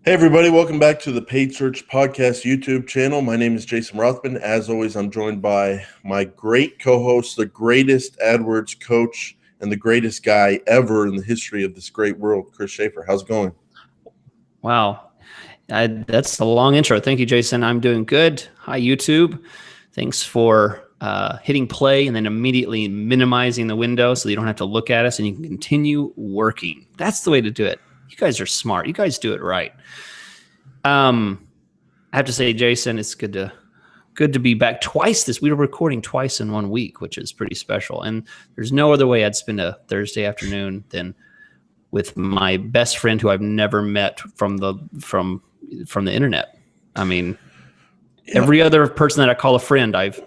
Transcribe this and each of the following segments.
Hey everybody, welcome back to the Paid Search Podcast YouTube channel. My name is Jason Rothman. As always, I'm joined by my great co-host, the greatest AdWords coach and the greatest guy ever in the history of this great world, Chris Schaefer. How's it going? Wow. That's a long intro. Thank you, Jason. I'm doing good. Hi, YouTube. Thanks for hitting play and then immediately minimizing the window so you don't have to look at us and you can continue working. That's the way to do it. You guys are smart. You guys do it right. I have to say, Jason, it's good to be back twice. We were recording twice in 1 week, which is pretty special. And there's no other way I'd spend a Thursday afternoon than with my best friend who I've never met from the internet. I mean, every other person that I call a friend, I've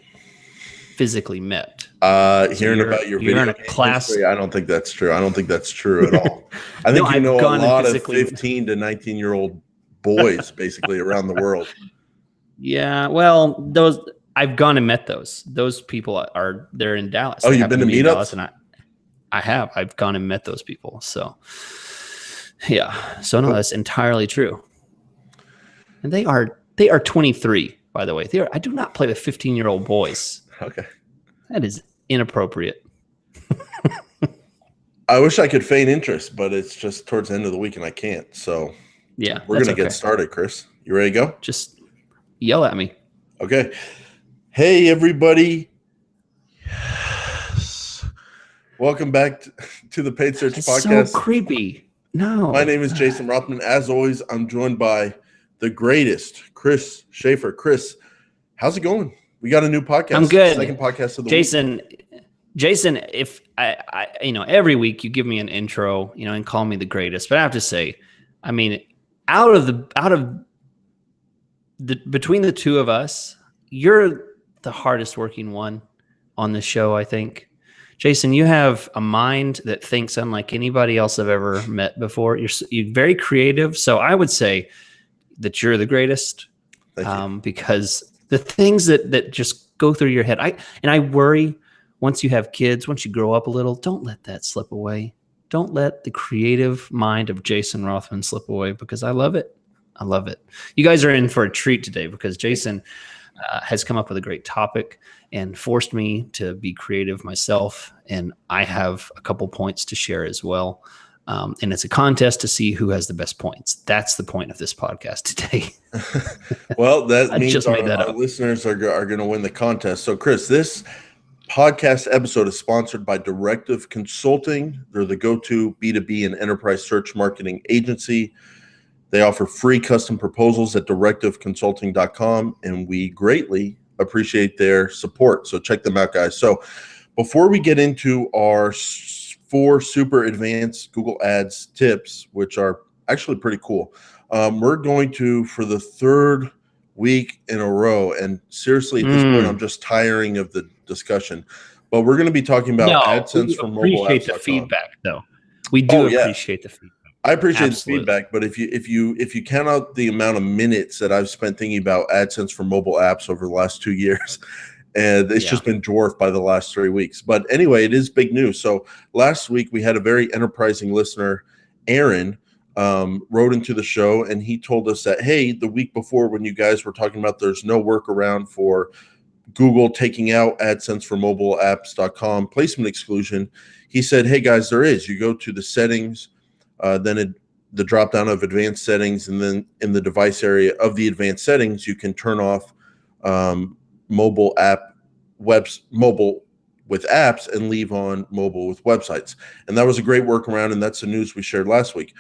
physically met. Hearing about your video in a class history, I don't think that's true. I don't think that's true at all. I think you know a lot of 15 to 19-year-old boys basically around the world. Yeah, well, I've gone and met those. Those people they're in Dallas. Oh, you've been to meetups? And I have. I've gone and met those people. So, yeah. So no, that's entirely true. And they are 23, by the way. I do not play with 15-year-old boys. Okay. That is inappropriate. I wish I could feign interest, but it's just towards the end of the week and I can't. So yeah, we're going to get started, Chris. You ready to go? Just yell at me. Okay. Hey, everybody. Yes. Welcome back to the Paid Search Podcast. So creepy. No. My name is Jason Rothman. As always, I'm joined by the greatest, Chris Schaefer. Chris, how's it going? We got a new podcast. I'm good. Second podcast of the week. Jason, if I every week you give me an intro, and call me the greatest, but I have to say, I mean, between the two of us, you're the hardest working one on the show, I think. Jason, you have a mind that thinks unlike anybody else I've ever met before. You're very creative, so I would say that you're the greatest. Because the things that just go through your head, I worry once you have kids, once you grow up a little, don't let that slip away. Don't let the creative mind of Jason Rothman slip away, because I love it. I love it. You guys are in for a treat today because Jason has come up with a great topic and forced me to be creative myself. And I have a couple points to share as well. And it's a contest to see who has the best points. That's the point of this podcast today. Well, that means our listeners are going to win the contest. So, Chris, this podcast episode is sponsored by Directive Consulting. They're the go-to B2B and enterprise search marketing agency. They offer free custom proposals at directiveconsulting.com, and we greatly appreciate their support. So check them out, guys. So before we get into our 4 super advanced Google Ads tips, which are actually pretty cool, we're going to, for the 3rd week in a row, and seriously, at this point, I'm just tiring of the discussion, but we're going to be talking about AdSense for mobile apps. We appreciate the feedback, though. We do appreciate the feedback. I appreciate the feedback, but if you count out the amount of minutes that I've spent thinking about AdSense for mobile apps over the last 2 years, and it's just been dwarfed by the last 3 weeks. But anyway, it is big news. So last week we had a very enterprising listener, Aaron, wrote into the show, and he told us that, hey, the week before when you guys were talking about there's no workaround for Google taking out AdSense for mobile apps.com placement exclusion, he said, hey guys, there is. You go to the settings, then the drop down of advanced settings, and then in the device area of the advanced settings, you can turn off mobile with apps and leave on mobile with websites. And that was a great workaround, and that's the news we shared last week.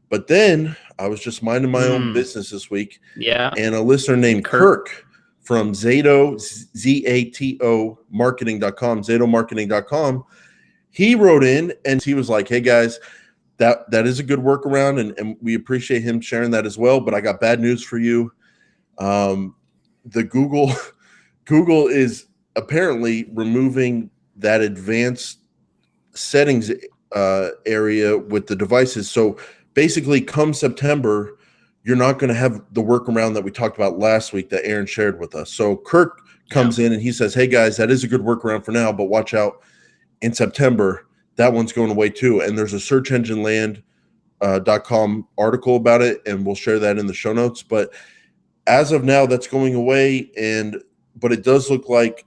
But then I was just minding my own business this week. Yeah. And a listener named Kirk from Zato, Z-A-T-O marketing.com, zatomarketing.com, he wrote in and he was like, hey guys, that is a good workaround, and we appreciate him sharing that as well. But I got bad news for you. The Google is apparently removing that advanced settings area with the devices. So basically, come September, you're not going to have the workaround that we talked about last week that Aaron shared with us. So Kirk comes in and he says, hey guys, that is a good workaround for now, but watch out in September. That one's going away too. And there's a search engine land .com article about it, and we'll share that in the show notes. But as of now, that's going away, but it does look like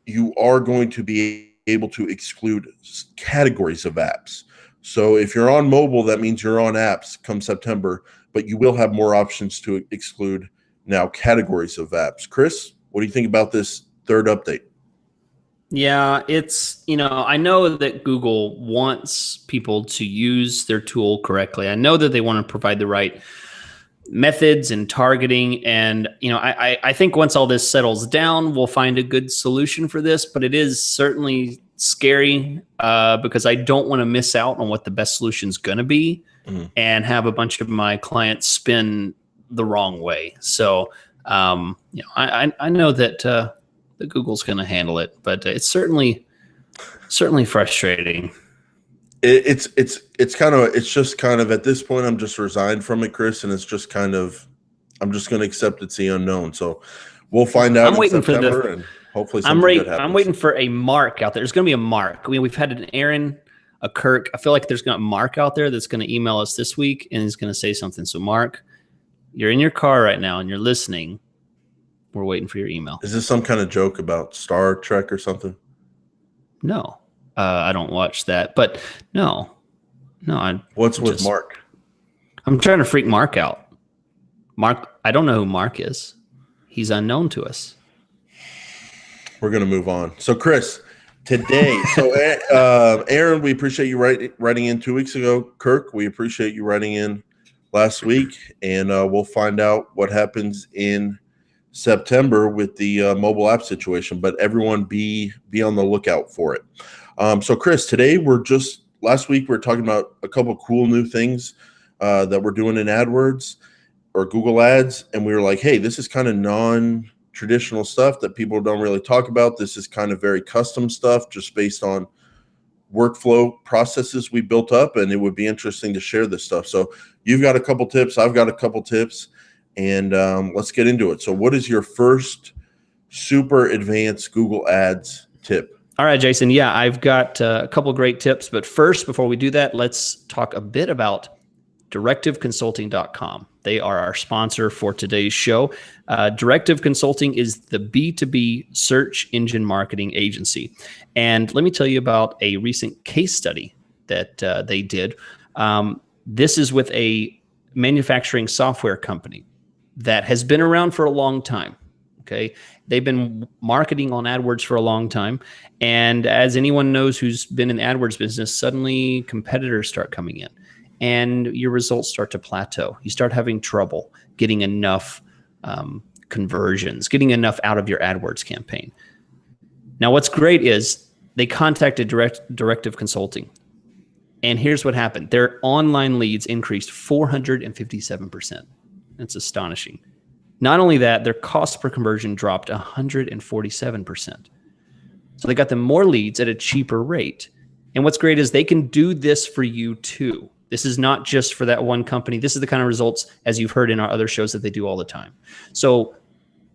you are going to be able to exclude categories of apps. So if you're on mobile, that means you're on apps come September, but you will have more options to exclude now categories of apps. Chris, what do you think about this third update? Yeah, it's, I know that Google wants people to use their tool correctly. I know that they want to provide the right methods and targeting. And, I think once all this settles down, we'll find a good solution for this, but it is certainly scary because I don't want to miss out on what the best solution is going to be and have a bunch of my clients spin the wrong way. So, I know that Google's going to handle it, but it's certainly frustrating. It's just kind of at this point, I'm just resigned from it, Chris, and it's just kind of, I'm just going to accept it's the unknown. So we'll find out in September, and hopefully something good happens. I'm waiting for a Mark out there. There's going to be a Mark. We've had an Aaron, a Kirk. I feel like there's going to be a Mark out there that's going to email us this week, and he's going to say something. So Mark, you're in your car right now and you're listening. We're waiting for your email. Is this some kind of joke about Star Trek or something? No, I don't watch that. But no. What's with Mark? I'm trying to freak Mark out. Mark, I don't know who Mark is. He's unknown to us. We're going to move on. So, Chris, today, Aaron, we appreciate you writing in 2 weeks ago. Kirk, we appreciate you writing in last week. And we'll find out what happens in September with the mobile app situation, but everyone be on the lookout for it. So Chris, today last week we were talking about a couple cool new things that we're doing in AdWords or Google Ads, and we were like, hey, this is kind of non-traditional stuff that people don't really talk about. This is kind of very custom stuff just based on workflow processes we built up, and it would be interesting to share this stuff. So you've got a couple tips, I've got a couple tips, and let's get into it. So what is your first super advanced Google Ads tip? All right, Jason. Yeah, I've got a couple great tips. But first, before we do that, let's talk a bit about directiveconsulting.com. They are our sponsor for today's show. Directive Consulting is the B2B search engine marketing agency. And let me tell you about a recent case study that they did. This is with a manufacturing software company that has been around for a long time. Okay. They've been marketing on AdWords for a long time. And as anyone knows who's been in the AdWords business, suddenly competitors start coming in and your results start to plateau. You start having trouble getting enough conversions, getting enough out of your AdWords campaign. Now, what's great is they contacted Directive Consulting. And here's what happened. Their online leads increased 457%. That's astonishing. Not only that, their cost per conversion dropped 147%. So they got them more leads at a cheaper rate. And what's great is they can do this for you too. This is not just for that one company. This is the kind of results, as you've heard in our other shows, that they do all the time. So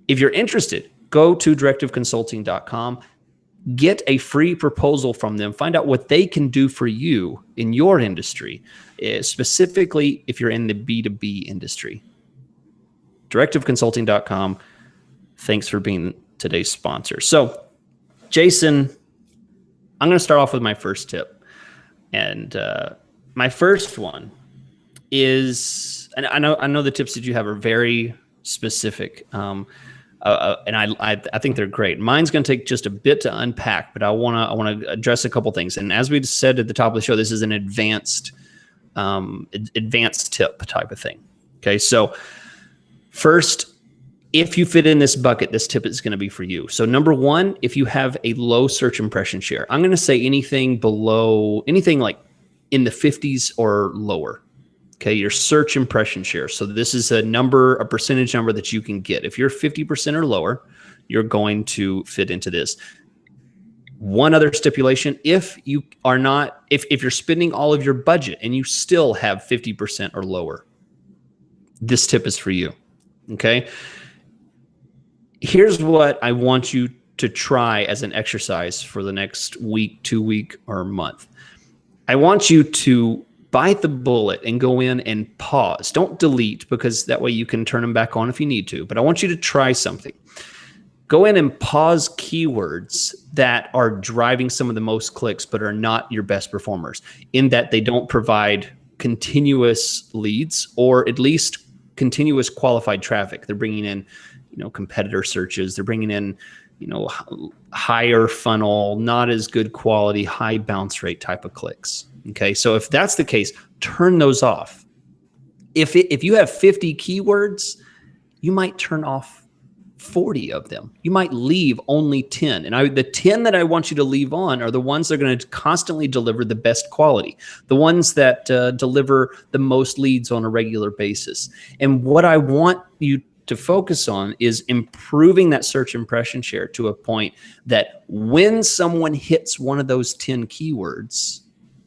if you're interested, go to directiveconsulting.com, get a free proposal from them, find out what they can do for you in your industry, specifically if you're in the B2B industry. directiveconsulting.com. Thanks for being today's sponsor. So, Jason, I'm going to start off with my first tip. And my first one is, and I know the tips that you have are very specific, and I think they're great. Mine's going to take just a bit to unpack, but I want to address a couple things. And as we said at the top of the show, this is an advanced tip type of thing. Okay, so first, if you fit in this bucket, this tip is going to be for you. So number one, if you have a low search impression share, I'm going to say anything like in the 50s or lower. Okay, your search impression share. So this is a percentage number that you can get. If you're 50% or lower, you're going to fit into this. One other stipulation, if you're spending all of your budget and you still have 50% or lower, this tip is for you. Okay. Here's what I want you to try as an exercise for the next week, 2 week, or month. I want you to bite the bullet and go in and pause. Don't delete, because that way you can turn them back on if you need to. But I want you to try something. Go in and pause keywords that are driving some of the most clicks but are not your best performers, in that they don't provide continuous leads, or at least continuous qualified traffic. They're bringing in, competitor searches. They're bringing in, higher funnel, not as good quality, high bounce rate type of clicks. Okay. So if that's the case, turn those off. If you have 50 keywords, you might turn off 40 of them. You might leave only 10. And the 10 that I want you to leave on are the ones that are going to constantly deliver the best quality, the ones that deliver the most leads on a regular basis. And what I want you to focus on is improving that search impression share to a point that when someone hits one of those 10 keywords,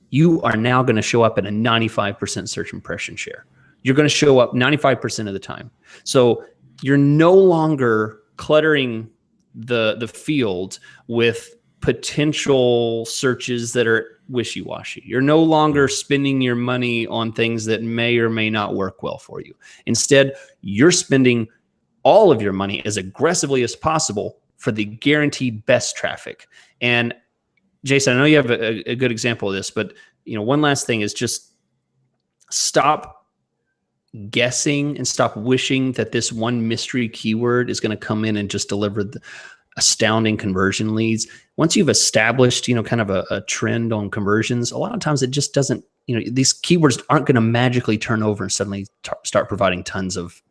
you are now going to show up at a 95% search impression share. You're going to show up 95% of the time. So you're no longer cluttering the field with potential searches that are wishy-washy. You're no longer spending your money on things that may or may not work well for you. Instead, you're spending all of your money as aggressively as possible for the guaranteed best traffic. And Jason, I know you have a good example of this, but one last thing is just stop guessing and stop wishing that this one mystery keyword is going to come in and just deliver the astounding conversion leads. Once you've established, kind of a trend on conversions, a lot of times it just doesn't, these keywords aren't going to magically turn over and suddenly start providing tons of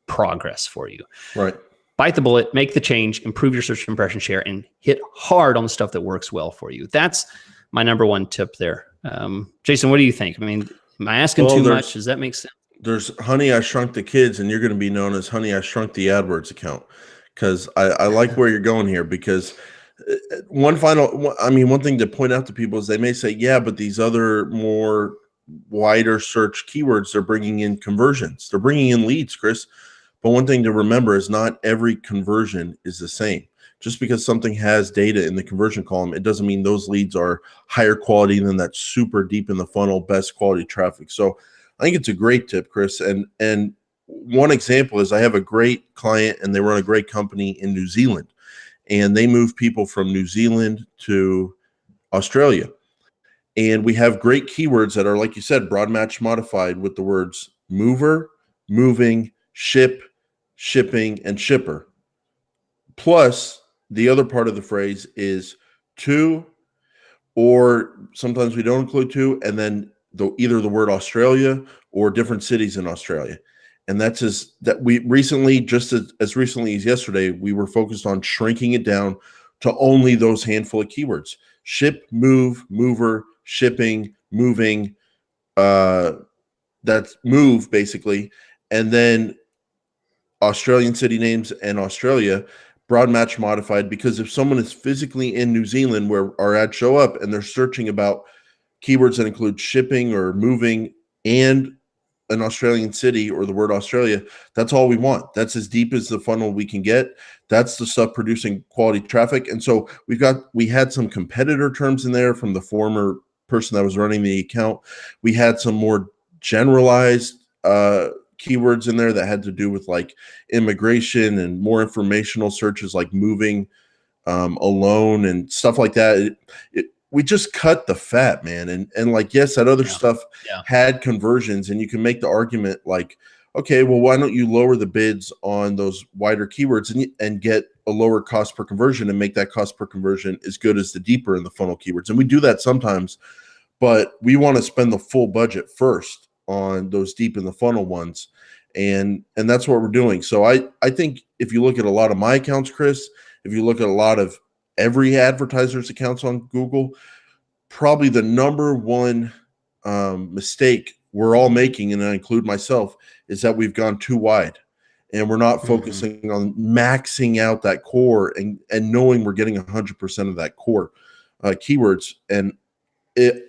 progress for you. Right. Bite the bullet, make the change, improve your search impression share, and hit hard on the stuff that works well for you. That's my number one tip there. Jason, what do you think? I mean, am I asking too much? Does that make sense? There's Honey, I Shrunk the Kids, and you're going to be known as Honey, I Shrunk the AdWords account, because I like where you're going here. Because one thing to point out to people is they may say, yeah, but these other more wider search keywords, they're bringing in conversions. They're bringing in leads, Chris. But one thing to remember is not every conversion is the same. Just because something has data in the conversion column, it doesn't mean those leads are higher quality than that super deep in the funnel, best quality traffic. So I think it's a great tip, Chris. And one example is I have a great client and they run a great company in New Zealand, and they move people from New Zealand to Australia. And we have great keywords that are, like you said, broad match modified with the words mover, moving, ship, shipping, and shipper. Plus, the other part of the phrase is to, or sometimes we don't include to, and then either the word Australia or different cities in Australia. And that's that we recently, just as recently as yesterday, we were focused on shrinking it down to only those handful of keywords: ship, move, mover, shipping, moving. That's move basically. And then Australian city names and Australia, broad match modified, because if someone is physically in New Zealand where our ads show up and they're searching about keywords that include shipping or moving and an Australian city or the word Australia, that's all we want. That's as deep as the funnel we can get. That's the stuff producing quality traffic. And so we had some competitor terms in there from the former person that was running the account. We had some more generalized keywords in there that had to do with like immigration and more informational searches like moving alone and stuff like that. We just cut the fat, man. And like, yes, that other stuff had conversions, and you can make the argument like, okay, well, why don't you lower the bids on those wider keywords and get a lower cost per conversion and make that cost per conversion as good as the deeper in the funnel keywords. And we do that sometimes, but we want to spend the full budget first on those deep in the funnel ones. And that's what we're doing. So I think if you look at a lot of my accounts, Chris, if you look at a lot of every advertiser's accounts on Google, probably the number one mistake we're all making, and I include myself, is that we've gone too wide and we're not focusing on maxing out that core and knowing we're getting 100% of that core keywords. And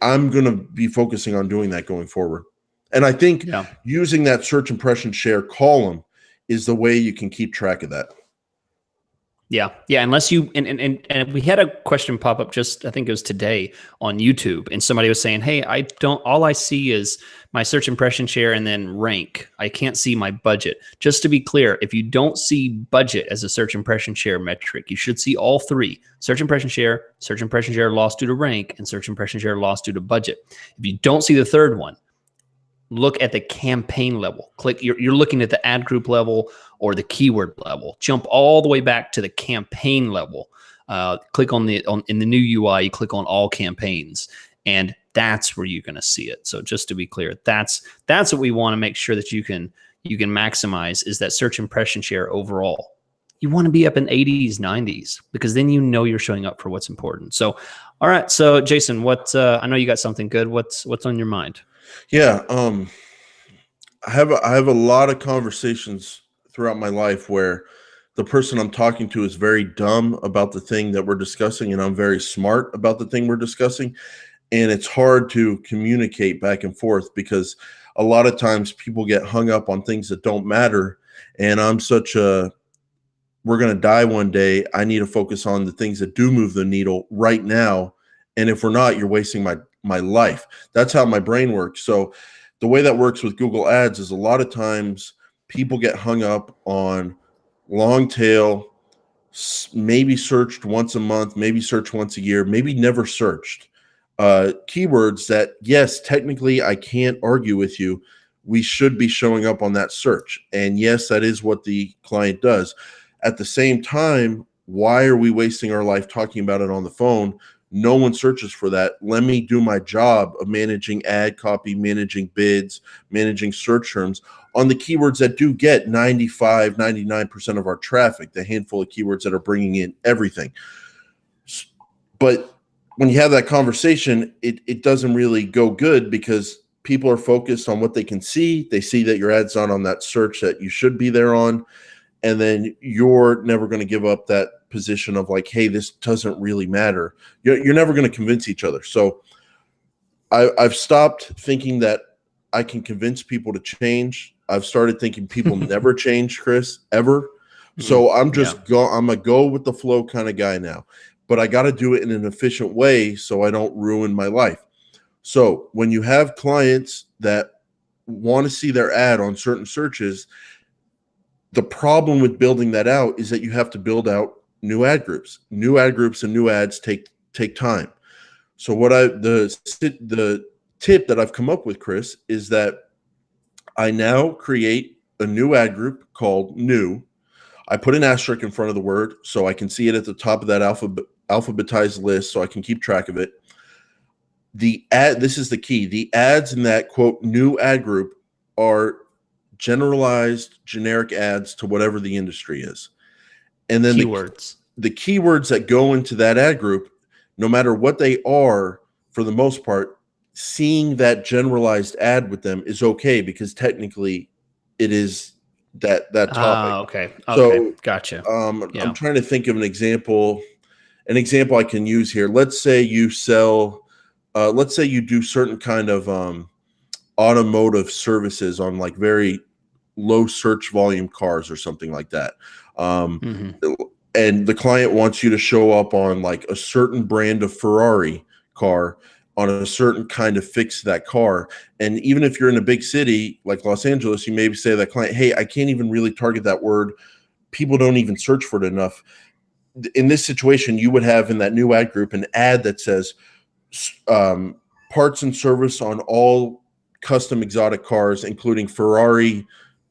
I'm going to be focusing on doing that going forward. And I think using that search impression share column is the way you can keep track of that. Yeah. Yeah. Unless you, and we had a question pop up just, I think it was today on YouTube, and somebody was saying, hey, all I see is my search impression share and then rank. I can't see my budget. Just to be clear, if you don't see budget as a search impression share metric, you should see all three: search impression share loss due to rank, and search impression share loss due to budget. If you don't see the third one, look at the campaign level. You're looking at the ad group level or the keyword level. Jump all the way back to the campaign level. Click in the new UI, you click on all campaigns, and that's where you're going to see it. So just to be clear, that's what we want to make sure that you can maximize, is that search impression share overall. You want to be up in 80s, 90s, because then you know you're showing up for what's important. So, all right. So Jason, I know you got something good. What's on your mind? Yeah, I have a lot of conversations throughout my life where the person I'm talking to is very dumb about the thing that we're discussing, and I'm very smart about the thing we're discussing, and it's hard to communicate back and forth because a lot of times people get hung up on things that don't matter, and I'm such a we're going to die one day. I need to focus on the things that do move the needle right now, and if we're not, you're wasting my life. That's how my brain works. So the way that works with Google Ads is a lot of times people get hung up on long tail, maybe searched once a month, maybe searched once a year, maybe never searched keywords that, yes, technically I can't argue with you. We should be showing up on that search. And yes, that is what the client does. At the same time, why are we wasting our life talking about it on the phone? No one searches for that. Let me do my job of managing ad copy, managing bids, managing search terms on the keywords that do get 95, 99% of our traffic, the handful of keywords that are bringing in everything. But when you have that conversation, it doesn't really go good because people are focused on what they can see. They see that your ad's not on that search that you should be there on. And then you're never going to give up that position of like, hey, this doesn't really matter. You're never going to convince each other. So I've stopped thinking that I can convince people to change. I've started thinking people never change, Chris, ever. So I'm I'm a go with the flow kind of guy now, but I got to do it in an efficient way so I don't ruin my life. So when you have clients that want to see their ad on certain searches, the problem with building that out is that you have to build out new ad groups. New ad groups and new ads take time. So what the tip that I've come up with, Chris, is that I now create a new ad group called new. I put an asterisk in front of the word so I can see it at the top of that alphabetized list so I can keep track of it. This is the key. The ads in that quote new ad group are generalized generic ads to whatever the industry is. And then the keywords that go into that ad group, no matter what they are, for the most part, seeing that generalized ad with them is okay because technically it is that topic. Okay. So, gotcha. I'm trying to think of an example I can use here. Let's say you sell, let's say you do certain kind of automotive services on like very low search volume cars or something like that. And the client wants you to show up on like a certain brand of Ferrari car on a certain kind of fix that car. And even if you're in a big city like Los Angeles, you maybe say to that client, hey, I can't even really target that word. People don't even search for it enough. In this situation, you would have in that new ad group an ad that says parts and service on all custom exotic cars, including Ferrari,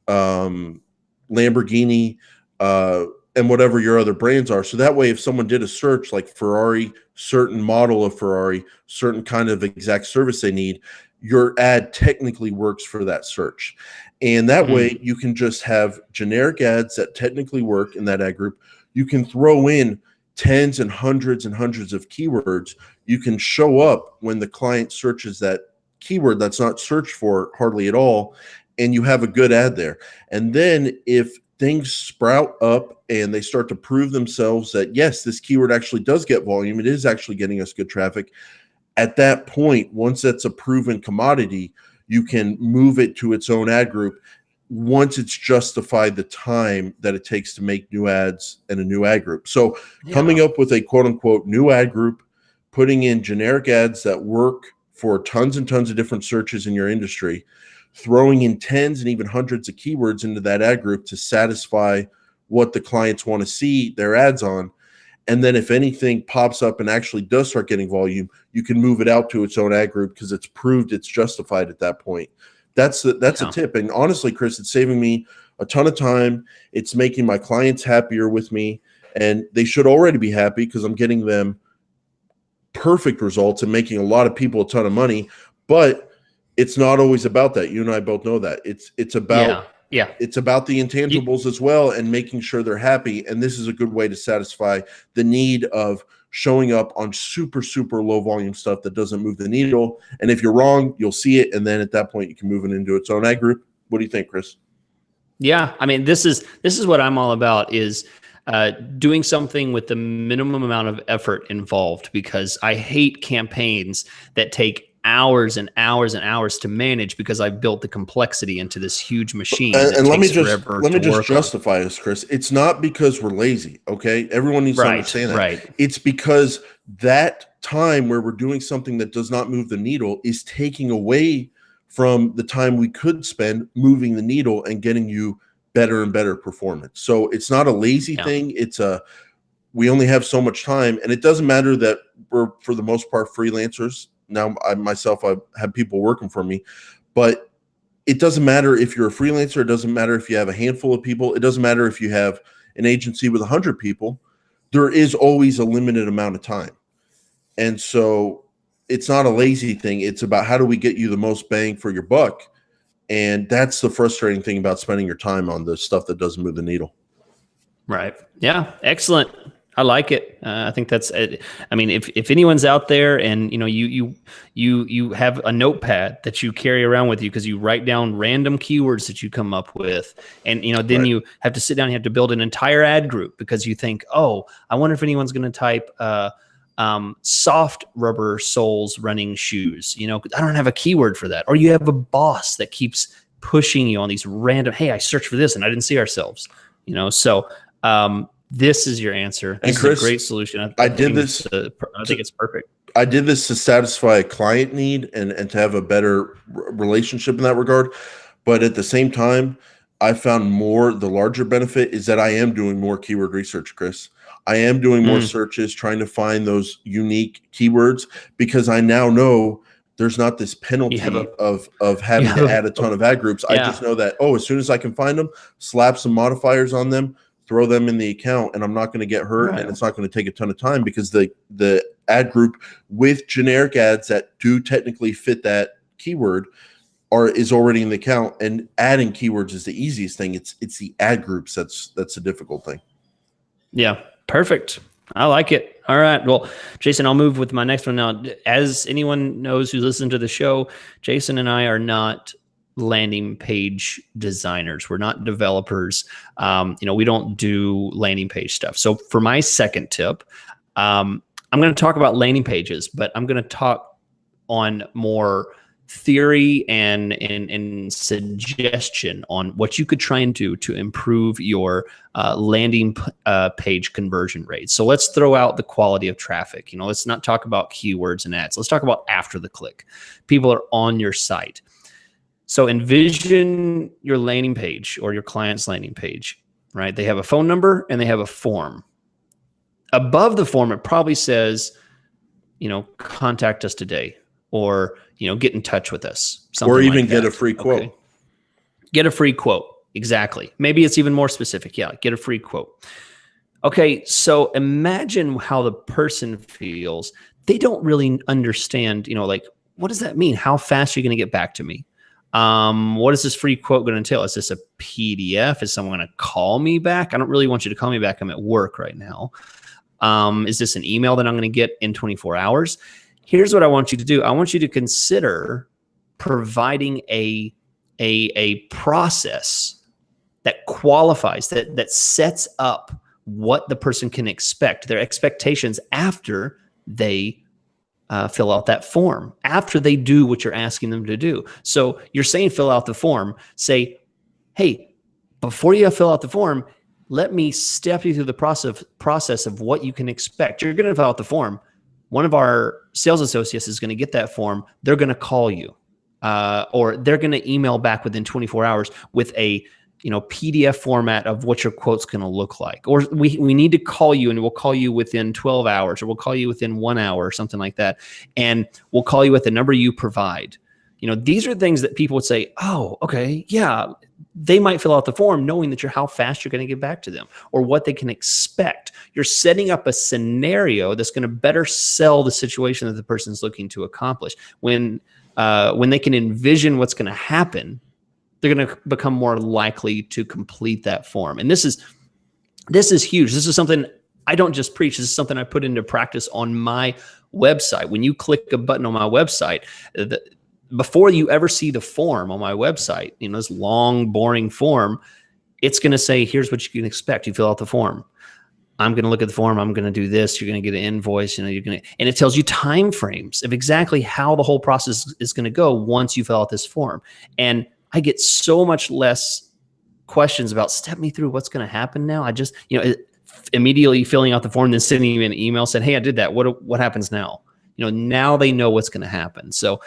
Lamborghini, and whatever your other brands are. So that way, if someone did a search like Ferrari, certain model of Ferrari, certain kind of exact service they need, your ad technically works for that search. And that way you can just have generic ads that technically work in that ad group. You can throw in tens and hundreds of keywords. You can show up when the client searches that keyword that's not searched for hardly at all, and you have a good ad there. And then if things sprout up and they start to prove themselves that, yes, this keyword actually does get volume, it is actually getting us good traffic, at that point, once that's a proven commodity, you can move it to its own ad group. once it's justified the time that it takes to make new ads and a new ad group. So coming up with a quote unquote new ad group, putting in generic ads that work for tons and tons of different searches in your industry, throwing in tens and even hundreds of keywords into that ad group to satisfy what the clients want to see their ads on. And then if anything pops up and actually does start getting volume, you can move it out to its own ad group because it's proved it's justified at that point. That's a tip. And honestly, Chris, it's saving me a ton of time. It's making my clients happier with me, and they should already be happy because I'm getting them perfect results and making a lot of people a ton of money. But it's not always about that. You and I both know that. It's about it's about the intangibles as well, and making sure they're happy. And this is a good way to satisfy the need of showing up on super, super low volume stuff that doesn't move the needle. And if you're wrong, you'll see it. And then at that point, you can move it into its own ad group. What do you think, Chris? Yeah. I mean, this is what I'm all about, is doing something with the minimum amount of effort involved, because I hate campaigns that take hours and hours and hours to manage, because I've built the complexity into this huge machine. And let me just justify this, Chris. It's not because we're lazy, okay? Everyone needs to understand that. Right. It's because that time where we're doing something that does not move the needle is taking away from the time we could spend moving the needle and getting you better and better performance. So it's not a lazy thing. It's we only have so much time, and it doesn't matter that we're, for the most part, freelancers. Now, I have people working for me, but it doesn't matter if you're a freelancer. It doesn't matter if you have a handful of people. It doesn't matter if you have an agency with 100 people. There is always a limited amount of time. And so it's not a lazy thing. It's about how do we get you the most bang for your buck. And that's the frustrating thing about spending your time on the stuff that doesn't move the needle. Right. Yeah. Excellent. I like it. I think that's, I mean, if anyone's out there and, you have a notepad that you carry around with you because you write down random keywords that you come up with, and, then you have to sit down, you have to build an entire ad group because you think, oh, I wonder if anyone's going to type, soft rubber soles running shoes. I don't have a keyword for that. Or you have a boss that keeps pushing you on these random, hey, I searched for this and I didn't see ourselves, so, this is your answer. This is a great solution. I think it's perfect. I did this to satisfy a client need and to have a better relationship in that regard. But at the same time, I found the larger benefit is that I am doing more keyword research, Chris. I am doing more searches, trying to find those unique keywords, because I now know there's not this penalty of having to add a ton of ad groups. I just know that, as soon as I can find them, slap some modifiers on them, throw them in the account, and I'm not going to get hurt, and it's not going to take a ton of time, because the ad group with generic ads that do technically fit that keyword is already in the account, and adding keywords is the easiest thing. It's the ad groups that's the difficult thing. Yeah, perfect. I like it. All right. Well, Jason, I'll move with my next one now. As anyone knows who's listened to the show, Jason and I are not landing page designers. We're not developers. We don't do landing page stuff. So for my second tip, I'm going to talk about landing pages, but I'm going to talk on more theory and suggestion on what you could try and do to improve your landing page conversion rates. So let's throw out the quality of traffic. Let's not talk about keywords and ads. Let's talk about after the click. People are on your site. So envision your landing page or your client's landing page, right? They have a phone number and they have a form. Above the form, it probably says, contact us today, or, get in touch with us. Or even get a free quote. Okay. Get a free quote. Exactly. Maybe it's even more specific. Yeah. Get a free quote. Okay. So imagine how the person feels. They don't really understand, what does that mean? How fast are you going to get back to me? What is this free quote going to entail? Is this a PDF? Is someone going to call me back? I don't really want you to call me back. I'm at work right now. Is this an email that I'm going to get in 24 hours? Here's what I want you to do. I want you to consider providing a process that qualifies, that sets up what the person can expect, their expectations after they fill out that form, after they do what you're asking them to do. So you're saying fill out the form. Say, hey, before you fill out the form, let me step you through the process of what you can expect. You're going to fill out the form. One of our sales associates is going to get that form. They're going to call you, or they're going to email back within 24 hours with a PDF format of what your quote's going to look like. Or we need to call you, and we'll call you within 12 hours, or we'll call you within 1 hour, or something like that. And we'll call you at the number you provide. These are things that people would say, oh, okay, yeah. They might fill out the form knowing that how fast you're going to get back to them, or what they can expect. You're setting up a scenario that's going to better sell the situation that the person's looking to accomplish. When they can envision what's going to happen, they're going to become more likely to complete that form. And this is huge. This is something I don't just preach. This is something I put into practice on my website. When you click a button on my website, before you ever see the form on my website, this long, boring form, it's going to say, here's what you can expect. You fill out the form. I'm going to look at the form. I'm going to do this. You're going to get an invoice. And it tells you time frames of exactly how the whole process is going to go once you fill out this form. And I get so much less questions about, step me through what's going to happen now. I just, immediately filling out the form, then sending you an email saying, hey, I did that. What happens now? Now they know what's going to happen. So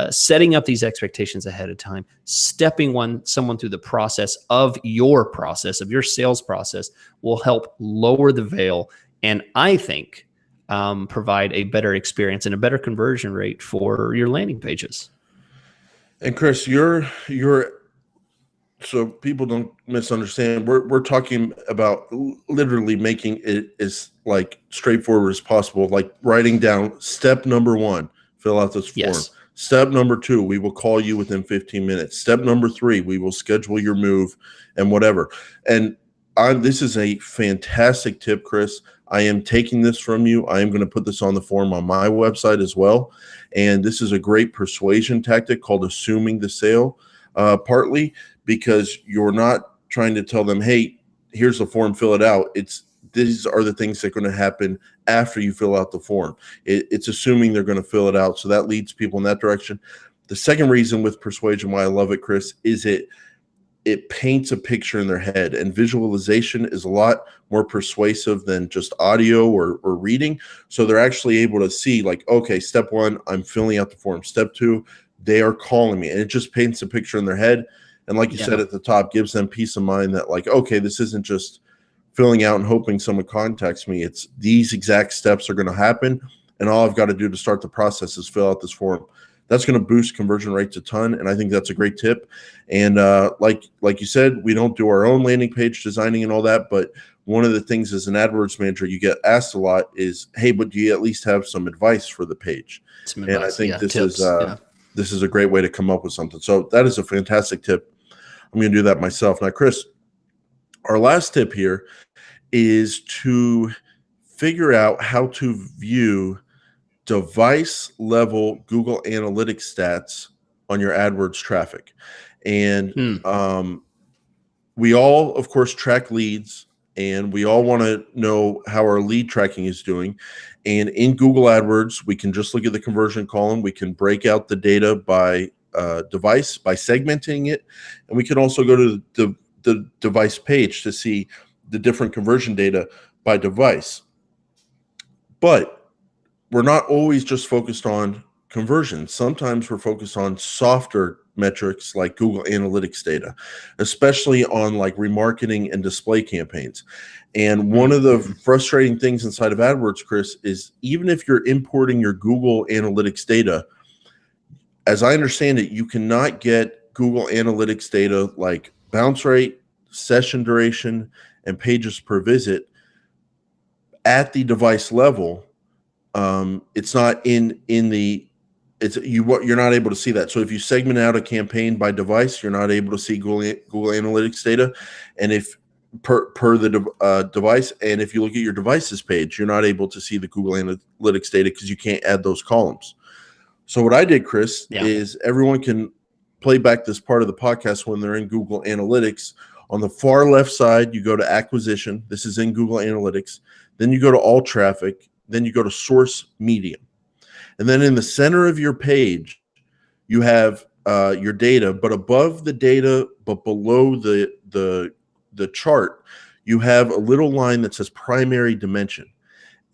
setting up these expectations ahead of time, stepping someone through the process of your sales process will help lower the veil, and I think provide a better experience and a better conversion rate for your landing pages. And Chris, you're so people don't misunderstand. We're talking about literally making it as like straightforward as possible, like writing down step number 1, fill out this form. Yes. Step number 2, we will call you within 15 minutes. Step number 3, we will schedule your move and whatever. And this is a fantastic tip, Chris. I am taking this from you. I am going to put this on the form on my website as well. And this is a great persuasion tactic called assuming the sale, partly because you're not trying to tell them, hey, here's the form, fill it out. These are the things that are going to happen after you fill out the form. It's assuming they're going to fill it out. So that leads people in that direction. The second reason with persuasion why I love it, Chris, is it paints a picture in their head, and visualization is a lot more persuasive than just audio or reading. So they're actually able to see, like, okay, step 1, I'm filling out the form. Step 2, they are calling me, and it just paints a picture in their head. And like you said at the top, gives them peace of mind that, like, okay, this isn't just filling out and hoping someone contacts me. It's these exact steps are going to happen, and all I've got to do to start the process is fill out this form. That's going to boost conversion rates a ton, and I think that's a great tip. And like you said, we don't do our own landing page designing and all that, but one of the things as an AdWords manager you get asked a lot is, hey, but do you at least have some advice for the page? And I think this is a great way to come up with something. So that is a fantastic tip. I'm going to do that myself. Now, Chris, our last tip here is to figure out how to view device level Google Analytics stats on your AdWords traffic. And we all, of course, track leads, and we all want to know how our lead tracking is doing. And in Google AdWords, we can just look at the conversion column. We can break out the data by device by segmenting it. And we can also go to the device page to see the different conversion data by device. But we're not always just focused on conversion. Sometimes we're focused on softer metrics like Google Analytics data, especially on like remarketing and display campaigns. And one of the frustrating things inside of AdWords, Chris, is even if you're importing your Google Analytics data, as I understand it, you cannot get Google Analytics data like bounce rate, session duration, and pages per visit at the device level. It's not you're not able to see that. So if you segment out a campaign by device, you're not able to see Google Analytics data. And if per the device, and if you look at your devices page, you're not able to see the Google Analytics data because you can't add those columns. So what I did, Chris, is everyone can play back this part of the podcast when they're in Google Analytics. On the far left side, you go to acquisition. This is in Google Analytics. Then you go to all traffic. Then you go to source medium. And then in the center of your page, you have your data, but above the data, but below the chart, you have a little line that says primary dimension,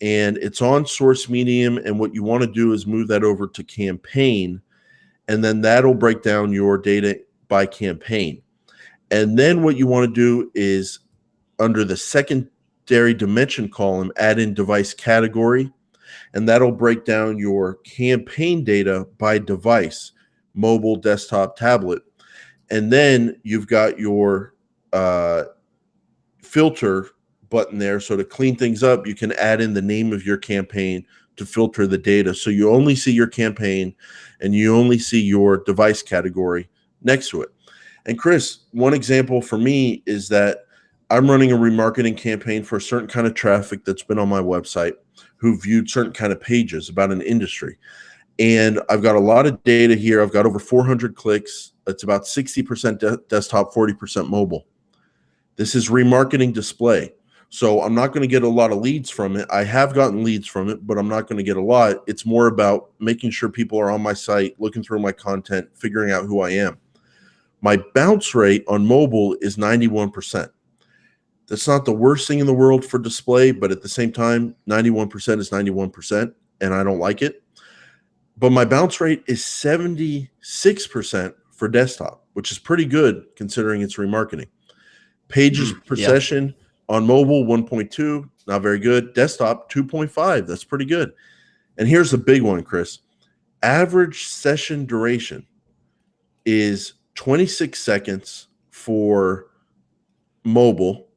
and it's on source medium. And what you want to do is move that over to campaign, and then that'll break down your data by campaign. And then what you want to do is under the secondary dimension column, add in device category, and that'll break down your campaign data by device, mobile, desktop, tablet. And then you've got your filter button there. So to clean things up, you can add in the name of your campaign to filter the data. So you only see your campaign and you only see your device category next to it. And Chris, one example for me is that I'm running a remarketing campaign for a certain kind of traffic that's been on my website who viewed certain kind of pages about an industry. And I've got a lot of data here. I've got over 400 clicks. It's about 60% desktop, 40% mobile. This is remarketing display. So I'm not going to get a lot of leads from it. I have gotten leads from it, but I'm not going to get a lot. It's more about making sure people are on my site, looking through my content, figuring out who I am. My bounce rate on mobile is 91%. That's not the worst thing in the world for display, but at the same time, 91% is 91%, and I don't like it. But my bounce rate is 76% for desktop, which is pretty good considering it's remarketing. Pages per session on mobile, 1.2, not very good. Desktop, 2.5, that's pretty good. And here's the big one, Chris. Average session duration is 26 seconds for mobile,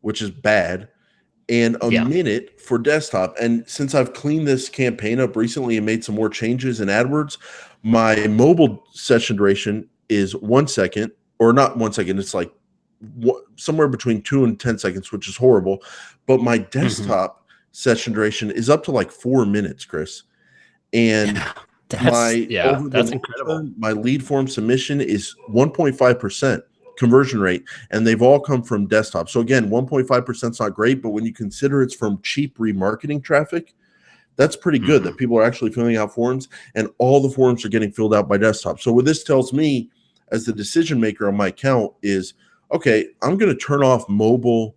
which is bad, and a minute for desktop. And since I've cleaned this campaign up recently and made some more changes in AdWords, my mobile session duration is 1 second, or not 1 second. It's like somewhere between 2 and 10 seconds, which is horrible. But my desktop session duration is up to like 4 minutes, Chris. And that's incredible. My lead form submission is 1.5%. conversion rate, and they've all come from desktop. So again, 1.5% is not great, but when you consider it's from cheap remarketing traffic, that's pretty good that people are actually filling out forms, and all the forms are getting filled out by desktop. So what this tells me as the decision maker on my account is, okay, I'm going to turn off mobile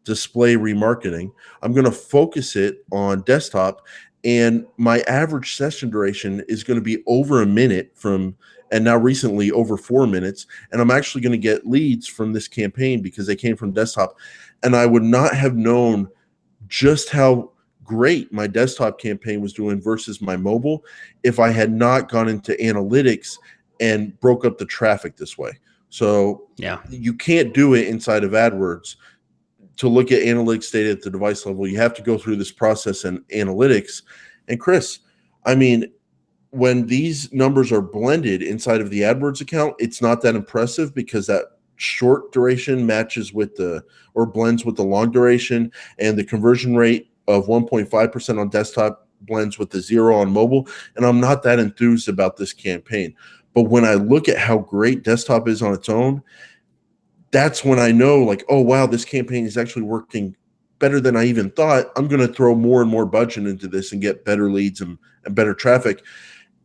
display remarketing. I'm going to focus it on desktop, and my average session duration is going to be over a minute and now recently over 4 minutes. And I'm actually going to get leads from this campaign because they came from desktop. And I would not have known just how great my desktop campaign was doing versus my mobile if I had not gone into analytics and broke up the traffic this way. So you can't do it inside of AdWords to look at analytics data at the device level. You have to go through this process in analytics. And Chris, I mean, when these numbers are blended inside of the AdWords account, it's not that impressive because that short duration matches with or blends with the long duration, and the conversion rate of 1.5% on desktop blends with the 0 on mobile. And I'm not that enthused about this campaign. But when I look at how great desktop is on its own, that's when I know, like, oh, wow, this campaign is actually working better than I even thought. I'm going to throw more and more budget into this and get better leads and better traffic.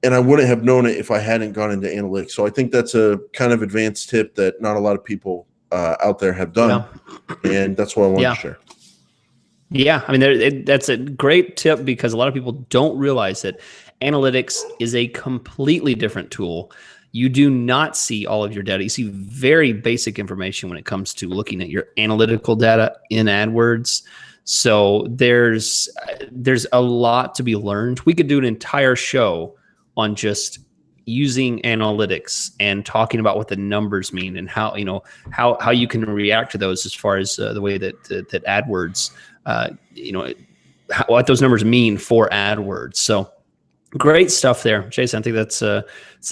And I wouldn't have known it if I hadn't gone into analytics. So I think that's a kind of advanced tip that not a lot of people out there have done. And that's what I wanted to share. Yeah, I mean, that's a great tip because a lot of people don't realize that analytics is a completely different tool. You do not see all of your data. You see very basic information when it comes to looking at your analytical data in AdWords. So there's a lot to be learned. We could do an entire show on just using analytics and talking about what the numbers mean and how you can react to those as far as the way that AdWords, what those numbers mean for AdWords. So great stuff there, Jason. I think it's an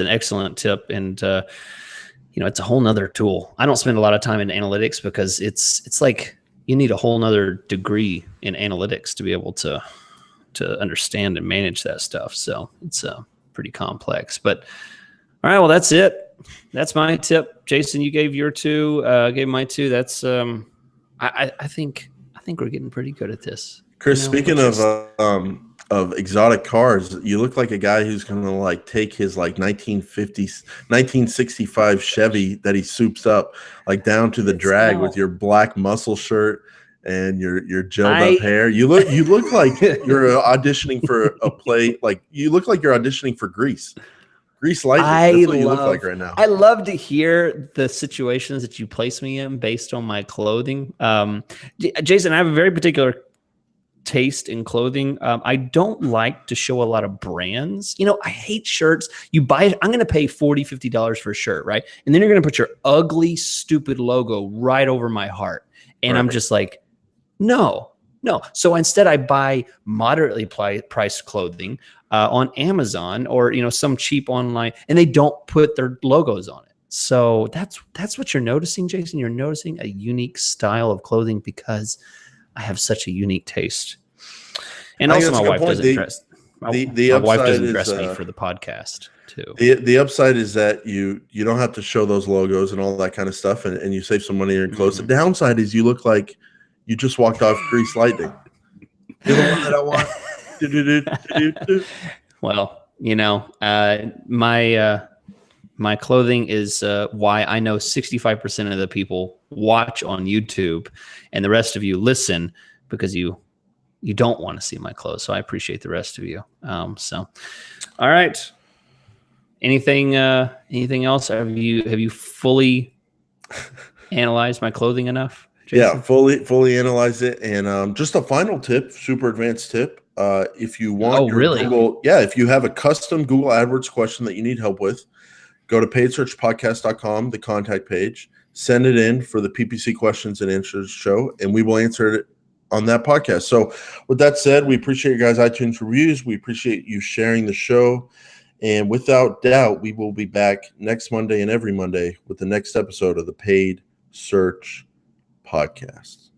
excellent tip, and it's a whole nother tool. I don't spend a lot of time in analytics because it's like you need a whole nother degree in analytics to be able to understand and manage that stuff. So it's pretty complex. But all right, well, that's it. That's my tip. Jason, you gave your two. Gave my two. That's I think we're getting pretty good at this. Chris, speaking of of exotic cars, you look like a guy who's going to like take his like 1950s, 1965 Chevy that he soups up like down to the drag with your black muscle shirt and your gelled up hair. You look like you're auditioning for a play. Like you look like you're auditioning for Grease Lightning. That's what you look like right now. I love to hear the situations that you place me in based on my clothing. Jason, I have a very particular taste in clothing. I don't like to show a lot of brands. You know, I hate shirts. You buy it, I'm going to pay $40, $50 for a shirt, right? And then you're going to put your ugly, stupid logo right over my heart. And I'm just like, no. So instead I buy moderately priced clothing on Amazon or, you know, some cheap online, and they don't put their logos on it. So that's what you're noticing, Jason. You're noticing a unique style of clothing because I have such a unique taste. And also my wife doesn't dress. My wife doesn't dress me for the podcast too. The upside is that you don't have to show those logos and all that kind of stuff, and you save some money in clothes. The downside is you look like you just walked off Grease Lightning. You're the one that I want. Well, you know, my clothing is why I know 65% of the people watch on YouTube and the rest of you listen because you don't want to see my clothes. So I appreciate the rest of you. So, all right. Anything else? Have you fully analyzed my clothing enough, Jason? Yeah, fully analyze it. And just a final tip, super advanced tip. If you want Google, if you have a custom Google AdWords question that you need help with, go to paidsearchpodcast.com, the contact page, send it in for the PPC questions and answers show, and we will answer it on that podcast. So with that said, we appreciate your guys' iTunes reviews. We appreciate you sharing the show. And without doubt, we will be back next Monday and every Monday with the next episode of the Paid Search Podcast.